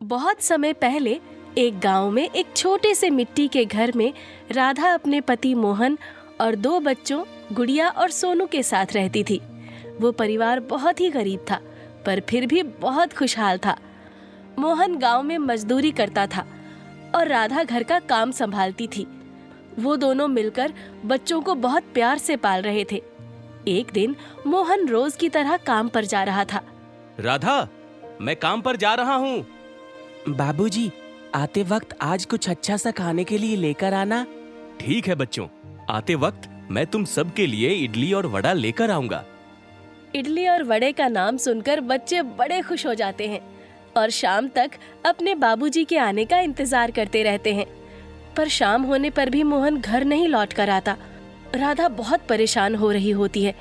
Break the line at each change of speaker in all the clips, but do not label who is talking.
बहुत समय पहले एक गांव में एक छोटे से मिट्टी के घर में राधा अपने पति मोहन और 2 बच्चों गुड़िया और सोनू के साथ रहती थी। वो परिवार बहुत ही गरीब था, पर फिर भी बहुत खुशहाल था। मोहन गांव में मजदूरी करता था और राधा घर का काम संभालती थी। वो दोनों मिलकर बच्चों को बहुत प्यार से पाल रहे थे। एक दिन मोहन रोज की तरह काम पर जा रहा था।
राधा, मैं काम पर जा रहा हूँ।
बाबूजी, आते वक्त आज कुछ अच्छा सा खाने के लिए लेकर आना।
ठीक है बच्चों, आते वक्त मैं तुम सब के लिए इडली और वड़ा लेकर आऊंगा।
इडली और वड़े का नाम सुनकर बच्चे बड़े खुश हो जाते हैं और शाम तक अपने बाबूजी के आने का इंतजार करते रहते हैं। पर शाम होने पर भी मोहन घर नहीं लौट कर आता। राधा बहुत परेशान हो रही होती है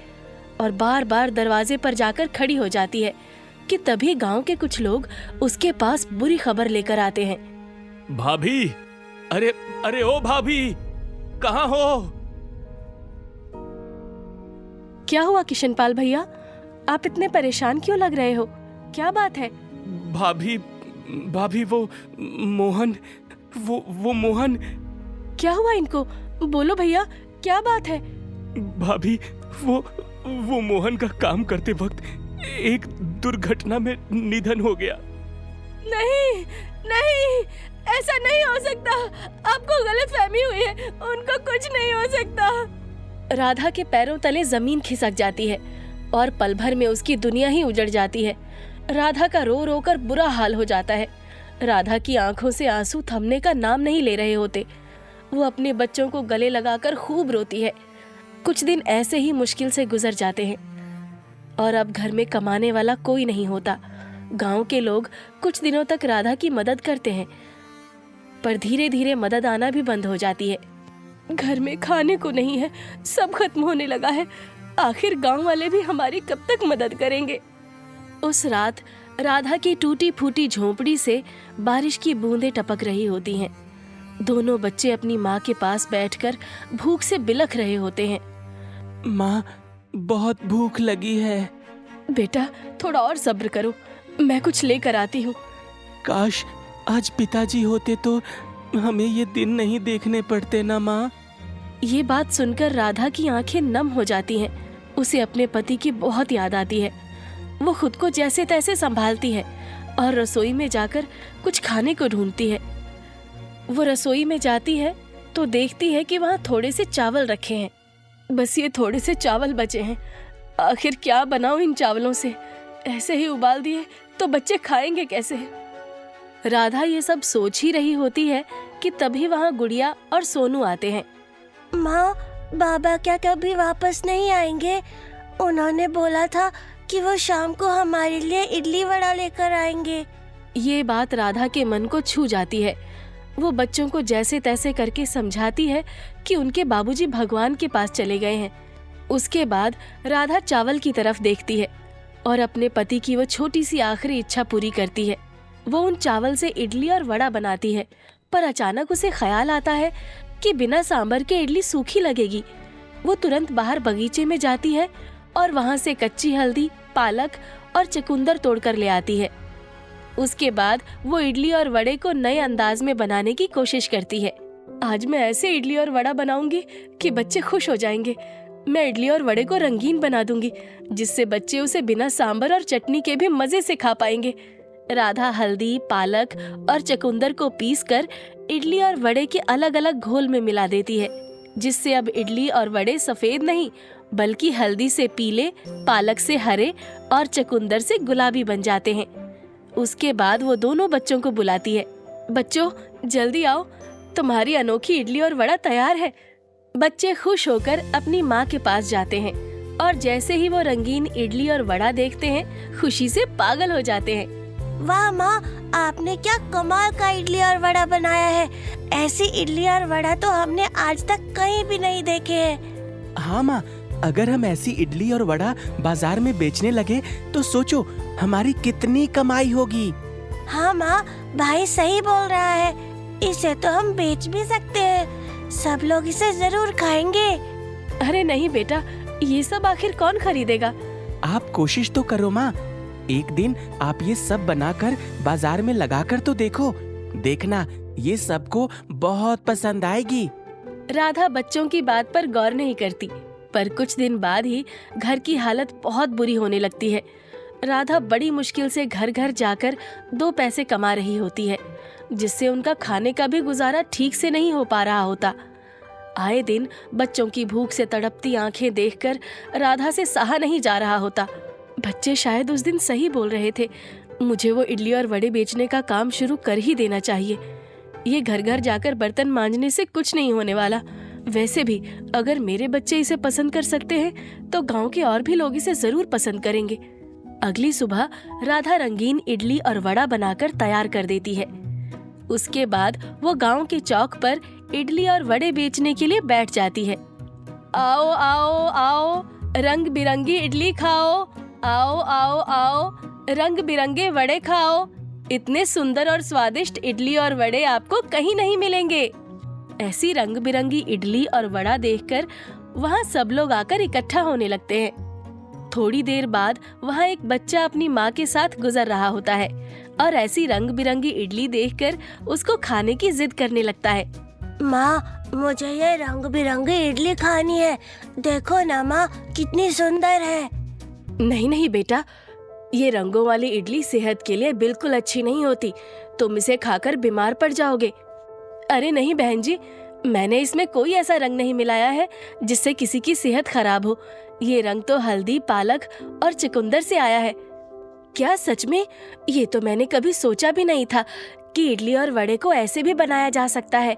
और बार बार दरवाजे पर जाकर खड़ी हो जाती है कि तभी गांव के कुछ लोग उसके पास बुरी खबर लेकर आते हैं।
भाभी, अरे अरे ओ भाभी, कहाँ हो?
क्या हुआ किशनपाल भैया, आप इतने परेशान क्यों लग रहे हो? क्या बात है?
भाभी वो मोहन।
क्या हुआ इनको? बोलो भैया, क्या बात है?
भाभी, वो मोहन का काम करते वक्त एक दुर्घटना में निधन हो गया।
नहीं नहीं, ऐसा नहीं हो सकता। आपको गलतफहमी हुई है, उनको कुछ नहीं हो सकता। राधा के पैरों तले जमीन खिसक जाती है और पल भर में उसकी दुनिया ही उजड़ जाती है। राधा का रो रो कर बुरा हाल हो जाता है। राधा की आंखों से आंसू थमने का नाम नहीं ले रहे होते। वो अपने बच्चों को गले लगाकर खूब रोती है। कुछ दिन ऐसे ही मुश्किल से गुजर जाते हैं और अब घर में कमाने वाला कोई नहीं होता। गांव के लोग कुछ दिनों तक राधा की मदद करते हैं, पर धीरे धीरे मदद आना भी बंद हो जाती है। घर में खाने को नहीं है, सब खत्म होने लगा है। आखिर गांव वाले भी हमारी कब तक मदद करेंगे? उस रात राधा की टूटी फूटी झोंपड़ी से बारिश की बूंदें टपक रही होती हैं। दोनों बच्चे अपनी माँ के पास बैठकर भूख से बिलख रहे होते हैं।
माँ, बहुत भूख लगी है।
बेटा, थोड़ा और सब्र करो, मैं कुछ लेकर आती हूँ।
काश आज पिताजी होते तो हमें ये दिन नहीं देखने पड़ते ना माँ।
ये बात सुनकर राधा की आंखें नम हो जाती हैं। उसे अपने पति की बहुत याद आती है। वो खुद को जैसे तैसे संभालती है और रसोई में जाकर कुछ खाने को ढूंढती है। वो रसोई में जाती है तो देखती है कि वहाँ थोड़े से चावल रखे हैं। बस ये थोड़े से चावल बचे हैं। आखिर क्या बनाऊं इन चावलों से? ऐसे ही उबाल दिए तो बच्चे खाएंगे कैसे? राधा ये सब सोच ही रही होती है कि तभी वहाँ गुड़िया और सोनू आते हैं।
माँ, बाबा क्या कभी वापस नहीं आएंगे? उन्होंने बोला था कि वो शाम को हमारे लिए इडली वड़ा लेकर आएंगे।
ये बात राधा के मन को छू जाती है। वो बच्चों को जैसे तैसे करके समझाती है कि उनके बाबूजी भगवान के पास चले गए हैं। उसके बाद राधा चावल की तरफ देखती है और अपने पति की वो छोटी सी आखिरी इच्छा पूरी करती है। वो उन चावल से इडली और वड़ा बनाती है, पर अचानक उसे ख्याल आता है कि बिना सांभर के इडली सूखी लगेगी। वो तुरंत बाहर बगीचे में जाती है और वहाँ से कच्ची हल्दी, पालक और चुकंदर तोड़कर ले आती है। उसके बाद वो इडली और वड़े को नए अंदाज में बनाने की कोशिश करती है। आज मैं ऐसे इडली और वड़ा बनाऊंगी कि बच्चे खुश हो जाएंगे। मैं इडली और वड़े को रंगीन बना दूंगी, जिससे बच्चे उसे बिना सांभर और चटनी के भी मजे से खा पाएंगे। राधा हल्दी, पालक और चुकंदर को पीसकर इडली और वड़े के अलग अलग घोल में मिला देती है, जिससे अब इडली और वड़े सफेद नहीं बल्कि हल्दी से पीले, पालक से हरे और चुकंदर से गुलाबी बन जाते हैं। उसके बाद वो दोनों बच्चों को बुलाती है। बच्चों, जल्दी आओ, तुम्हारी अनोखी इडली और वड़ा तैयार है। बच्चे खुश होकर अपनी माँ के पास जाते हैं और जैसे ही वो रंगीन इडली और वड़ा देखते हैं, खुशी से पागल हो जाते हैं।
वाह माँ, आपने क्या कमाल का इडली और वड़ा बनाया है। ऐसी इडली और वड़ा तो हमने आज तक कहीं भी नहीं देखे हैं।
हाँ माँ, अगर हम ऐसी इडली और वड़ा बाजार में बेचने लगे तो सोचो हमारी कितनी कमाई होगी।
हाँ माँ, भाई सही बोल रहा है। इसे तो हम बेच भी सकते हैं, सब लोग इसे जरूर खाएंगे।
अरे नहीं बेटा, ये सब आखिर कौन खरीदेगा?
आप कोशिश तो करो माँ। एक दिन आप ये सब बनाकर बाजार में लगाकर तो देखो, देखना ये सबको बहुत पसंद आएगी।
राधा बच्चों की बात पर गौर नहीं करती, पर कुछ दिन बाद ही घर की हालत बहुत बुरी होने लगती है। राधा बड़ी मुश्किल से घर घर जाकर 2 पैसे कमा रही होती है, जिससे उनका खाने का भी गुजारा ठीक से नहीं हो पा रहा होता। आए दिन बच्चों की भूख से तड़पती आंखें देखकर राधा से सहा नहीं जा रहा होता। बच्चे शायद उस दिन सही बोल रहे थे, मुझे वो इडली और वड़े बेचने का काम शुरू कर ही देना चाहिए। ये घर घर जाकर बर्तन मांजने से कुछ नहीं होने वाला। वैसे भी अगर मेरे बच्चे इसे पसंद कर सकते हैं तो गांव के और भी लोग इसे जरूर पसंद करेंगे। अगली सुबह राधा रंगीन इडली और वड़ा बनाकर तैयार कर देती है। उसके बाद वो गांव के चौक पर इडली और वड़े बेचने के लिए बैठ जाती है। आओ आओ आओ, रंग बिरंगी इडली खाओ, आओ आओ आओ, रंग बिरंगे वड़े खाओ। इतने सुंदर और स्वादिष्ट इडली और वड़े आपको कहीं नहीं मिलेंगे। ऐसी रंग बिरंगी इडली और वड़ा देखकर वहाँ सब लोग आकर इकट्ठा होने लगते हैं। थोड़ी देर बाद वहाँ एक बच्चा अपनी माँ के साथ गुजर रहा होता है और ऐसी रंग बिरंगी इडली देखकर उसको खाने की जिद करने लगता है।
माँ, मुझे ये रंग बिरंगी इडली खानी है। देखो ना माँ, कितनी सुंदर है।
नहीं नहीं बेटा, ये रंगों वाली इडली सेहत के लिए बिल्कुल अच्छी नहीं होती। तुम इसे खाकर बीमार पड़ जाओगे। अरे नहीं बहन जी, मैंने इसमें कोई ऐसा रंग नहीं मिलाया है जिससे किसी की सेहत खराब हो। ये रंग तो हल्दी, पालक और चुकंदर से आया है। क्या सच में? ये तो मैंने कभी सोचा भी नहीं था कि इडली और वड़े को ऐसे भी बनाया जा सकता है।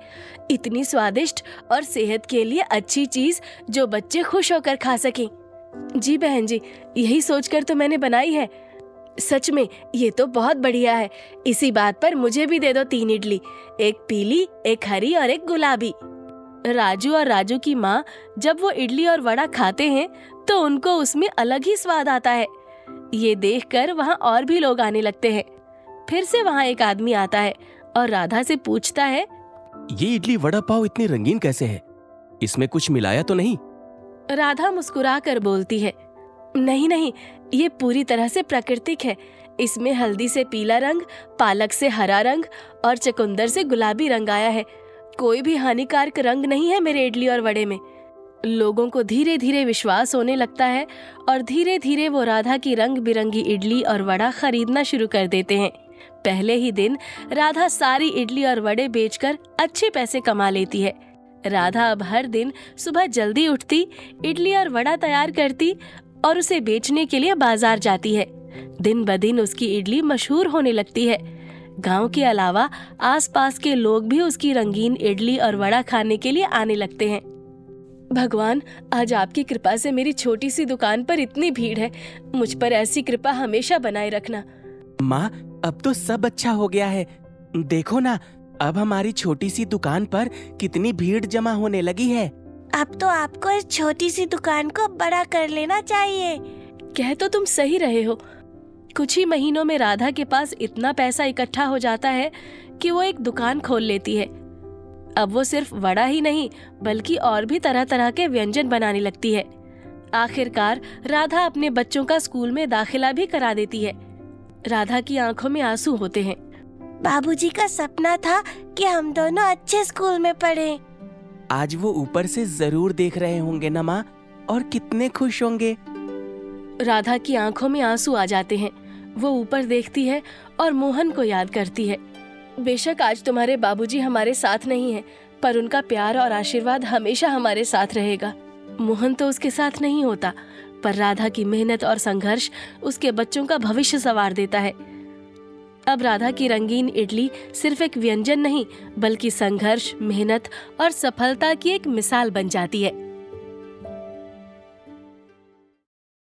इतनी स्वादिष्ट और सेहत के लिए अच्छी चीज जो बच्चे खुश होकर खा सकें। जी बहन जी, यही सोचकर तो मैंने बनाई है। सच में ये तो बहुत बढ़िया है। इसी बात पर मुझे भी दे दो 3 इडली, एक पीली, एक हरी और एक गुलाबी। राजू और राजू की माँ जब वो इडली और वड़ा खाते हैं तो उनको उसमें अलग ही स्वाद आता है। ये देखकर वहाँ और भी लोग आने लगते हैं। फिर से वहाँ एक आदमी आता है और राधा से पूछता है,
ये इडली वड़ा पाव इतनी रंगीन कैसे है? इसमें कुछ मिलाया तो नहीं?
राधा मुस्कुरा कर बोलती है, नहीं नहीं, ये पूरी तरह से प्राकृतिक है। इसमें हल्दी से पीला रंग, पालक से हरा रंग और चुकंदर से गुलाबी रंग आया है। कोई भी हानिकारक रंग नहीं है मेरे इडली और वड़े में। लोगों को धीरे धीरे विश्वास होने लगता है और धीरे धीरे वो राधा की रंग बिरंगी इडली और वड़ा खरीदना शुरू कर देते हैं। पहले ही दिन राधा सारी इडली और वड़े बेचकर अच्छे पैसे कमा लेती है। राधा अब हर दिन सुबह जल्दी उठती, इडली और वड़ा तैयार करती और उसे बेचने के लिए बाजार जाती है। दिन ब दिन उसकी इडली मशहूर होने लगती है। गांव के अलावा आसपास के लोग भी उसकी रंगीन इडली और वड़ा खाने के लिए आने लगते हैं। भगवान, आज आपकी कृपा से मेरी छोटी सी दुकान पर इतनी भीड़ है। मुझ पर ऐसी कृपा हमेशा बनाए रखना।
माँ, अब तो सब अच्छा हो गया है। देखो ना, अब हमारी छोटी सी दुकान पर कितनी भीड़ जमा होने लगी है।
अब तो आपको इस छोटी सी दुकान को बड़ा कर लेना चाहिए।
कह तो तुम सही रहे हो। कुछ ही महीनों में राधा के पास इतना पैसा इकट्ठा हो जाता है कि वो एक दुकान खोल लेती है। अब वो सिर्फ वड़ा ही नहीं बल्कि और भी तरह तरह के व्यंजन बनाने लगती है। आखिरकार राधा अपने बच्चों का स्कूल में दाखिला भी करा देती है। राधा की आंखों में आंसू होते हैं।
बाबूजी का सपना था कि हम दोनों अच्छे स्कूल में पढ़ें।
आज वो ऊपर से जरूर देख रहे होंगे ना माँ, और कितने खुश होंगे।
राधा की आंखों में आंसू आ जाते हैं। वो ऊपर देखती है और मोहन को याद करती है। बेशक आज तुम्हारे बाबूजी हमारे साथ नहीं हैं, पर उनका प्यार और आशीर्वाद हमेशा हमारे साथ रहेगा। मोहन तो उसके साथ नहीं होता, पर राधा की मेहनत और संघर्ष उसके बच्चों का भविष्य संवार देता है। अब राधा की रंगीन इडली सिर्फ एक व्यंजन नहीं बल्कि संघर्ष, मेहनत और सफलता की एक मिसाल बन जाती है।